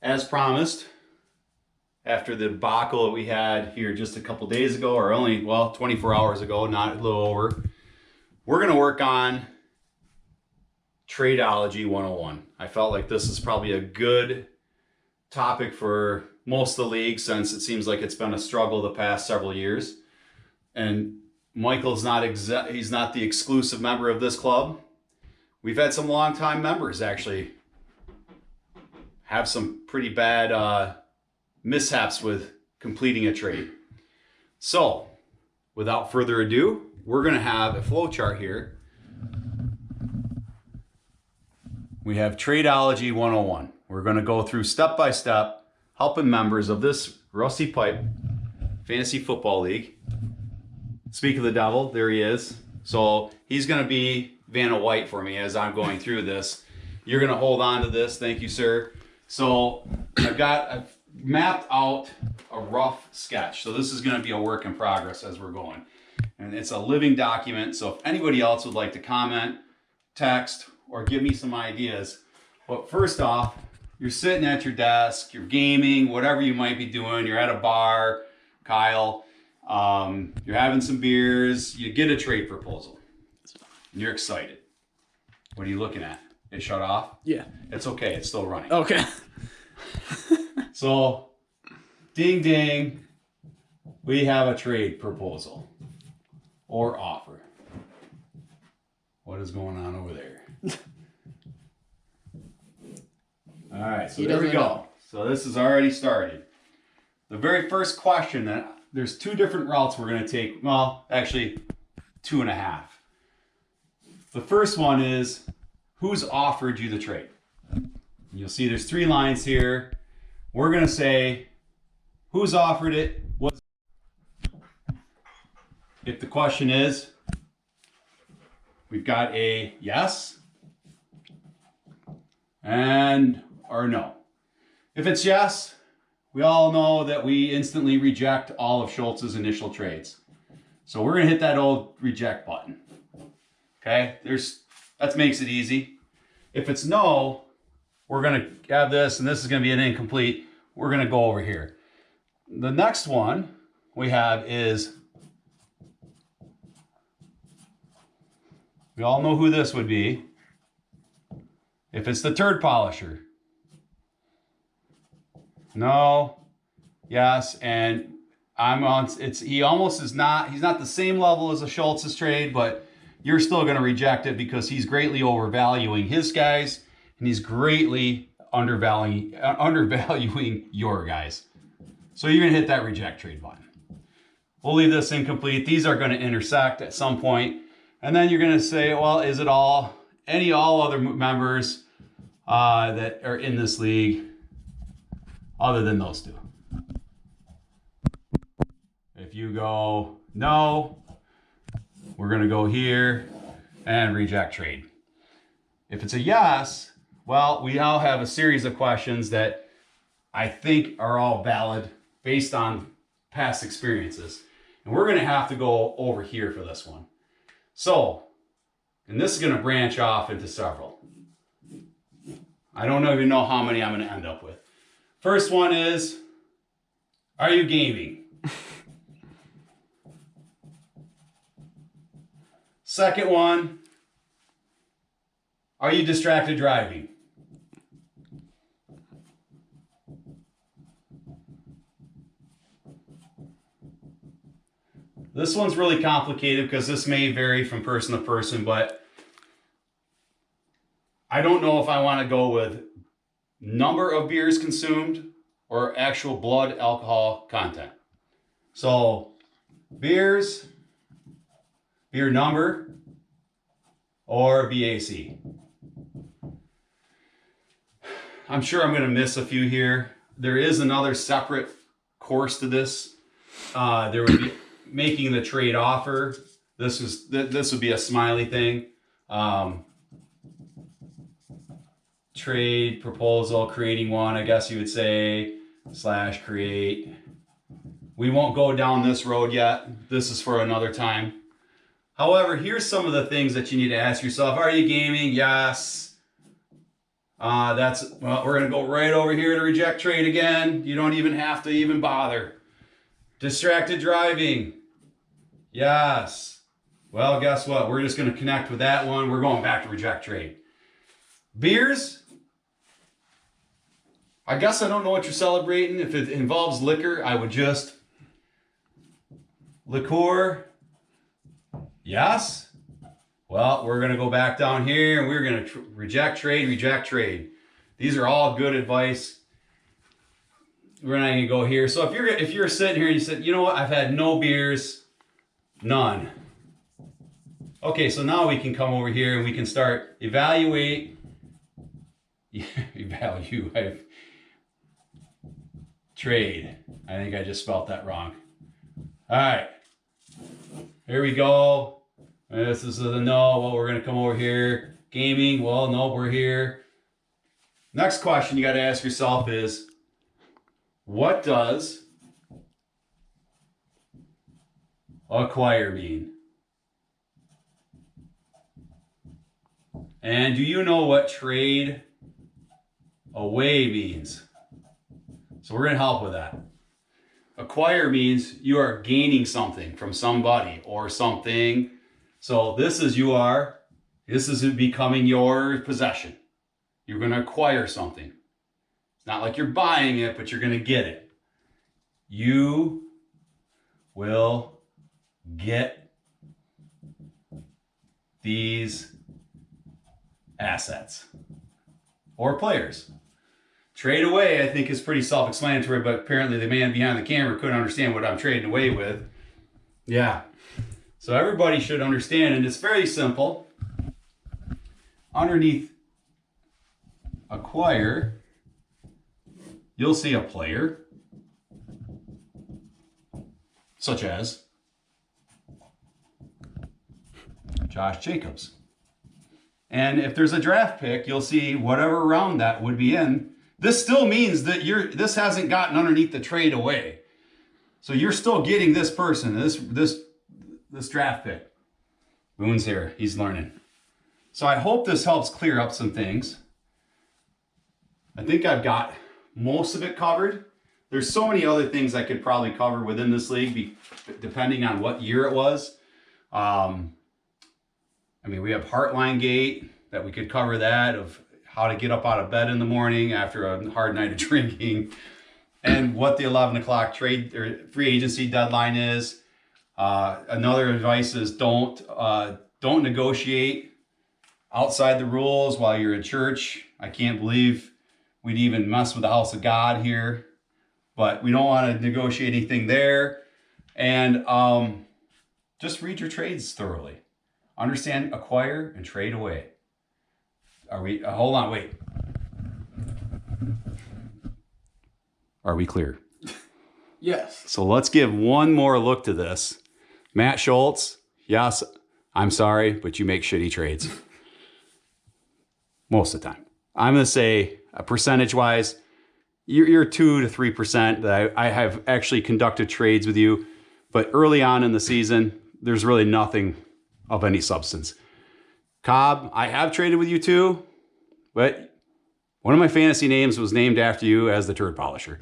as promised, after the debacle that we had here just a couple days ago, or only, well, 24 hours ago, not a little over, we're going to work on Tradeology 101. I felt like this is probably a good topic for most of the league, since it seems like it's been a struggle the past several years. And Michael's not he's not the exclusive member of this club. We've had some longtime members actually have some pretty bad mishaps with completing a trade. So, without further ado, we're going to have a flow chart here. We have Tradeology 101. We're going to go through step by step, helping members of this Rusty Pipe Fantasy Football League. Speak of the devil, there he is. So he's going to be Vanna White for me as I'm going through this. You're going to hold on to this. Thank you, sir. So I've mapped out a rough sketch. So this is going to be a work in progress as we're going. And it's a living document. So if anybody else would like to comment, text, or give me some ideas. But first off, you're sitting at your desk, you're gaming, whatever you might be doing. You're at a bar, Kyle. You're having some beers. You get a trade proposal. And you're excited. What are you looking at? It shut off? Yeah. It's okay. It's still running. Okay. So, ding ding. We have a trade proposal or offer. What is going on over there? All right, so there we go. So this is already started. The very first question, there's two different routes we're going to take. Well, actually, 2.5. The first one is, who's offered you the trade? You'll see there's 3 lines here. We're going to say, who's offered it? If the question is, we've got a yes and or no. If it's yes, we all know that we instantly reject all of Schultz's initial trades. So we're going to hit that old reject button. Okay, that makes it easy. If it's no, we're going to have this, and this is going to be an incomplete. We're going to go over here. The next one we have is, we all know who this would be. If it's the turd polisher. No, yes, and he's not the same level as a Schultz's trade, but you're still going to reject it because he's greatly overvaluing his guys and he's greatly undervaluing your guys. So you're going to hit that reject trade button. We'll leave this incomplete. These are going to intersect at some point. And then you're going to say, well, is it all other members that are in this league other than those two? If you go no, we're going to go here and reject trade. If it's a yes, well, we now have a series of questions that I think are all valid based on past experiences. And we're going to have to go over here for this one. So, and this is going to branch off into several. I don't even know how many I'm going to end up with. First one is, are you gaming? Second one, are you distracted driving? This one's really complicated because this may vary from person to person, but I don't know if I want to go with number of beers consumed or actual blood alcohol content. So beers, beer number, or BAC. I'm sure I'm going to miss a few here. There is another separate course to this. There would be making the trade offer. This would be a smiley thing. Trade proposal, creating one, I guess you would say, / create. We won't go down this road yet. This is for another time. However, here's some of the things that you need to ask yourself. Are you gaming? Yes. Well, we're going to go right over here to reject trade again. You don't even have to even bother. Distracted driving. Yes. Well, guess what? We're just going to connect with that one. We're going back to reject trade. Beers. I guess I don't know what you're celebrating. If it involves liquor, I would just... Liqueur. Yes. Well, we're going to go back down here and we're going to reject trade, reject trade. These are all good advice. We're not going to go here. So if you're sitting here and you said, you know what, I've had no beers, none. Okay, so now we can come over here and we can start evaluate. Trade. I think I just spelled that wrong. All right. Here we go. This is the no. Well, we're going to come over here. Gaming. Well, no, we're here. Next question you got to ask yourself is, what does acquire mean? And do you know what trade away means? So we're going to help with that. Acquire means you are gaining something from somebody or something. So this is becoming your possession. You're going to acquire something. It's not like you're buying it, but you're going to get it. You will get these assets or players. Trade away, I think, is pretty self-explanatory, but apparently the man behind the camera couldn't understand what I'm trading away with. Yeah. So everybody should understand, and it's very simple. Underneath acquire, you'll see a player, such as Josh Jacobs. And if there's a draft pick, you'll see whatever round that would be in. This still means that this hasn't gotten underneath the trade away. So you're still getting this person, this draft pick. Boone's here, he's learning. So I hope this helps clear up some things. I think I've got most of it covered. There's so many other things I could probably cover within this league, depending on what year it was. I mean, we have Heartline Gate, that we could cover that, of how to get up out of bed in the morning after a hard night of drinking, and what the 11 o'clock trade or free agency deadline is. Another advice is don't negotiate outside the rules while you're at church. I can't believe we'd even mess with the house of God here, but we don't want to negotiate anything there. And just read your trades thoroughly. Understand, acquire, and trade away. Are we, hold on, wait. Are we clear? Yes. So let's give one more look to this. Matt Schultz, yes, I'm sorry, but you make shitty trades. Most of the time. I'm going to say, percentage-wise, you're 2 to 3% that I have actually conducted trades with you. But early on in the season, there's really nothing of any substance. Cobb, I have traded with you too, but one of my fantasy names was named after you as the turd polisher.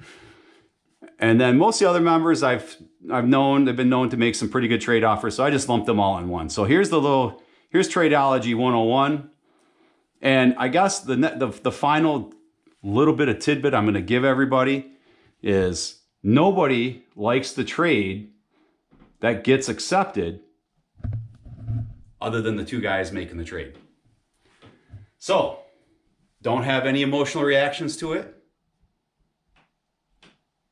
And then most of the other members they've been known to make some pretty good trade offers, so I just lumped them all in one. So here's Tradeology 101. And I guess the final little bit of tidbit I'm going to give everybody is nobody likes the trade that gets accepted other than the two guys making the trade. So, don't have any emotional reactions to it.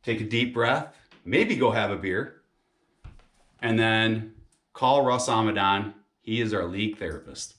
Take a deep breath. Maybe go have a beer. And then call Russ Amadan. He is our league therapist.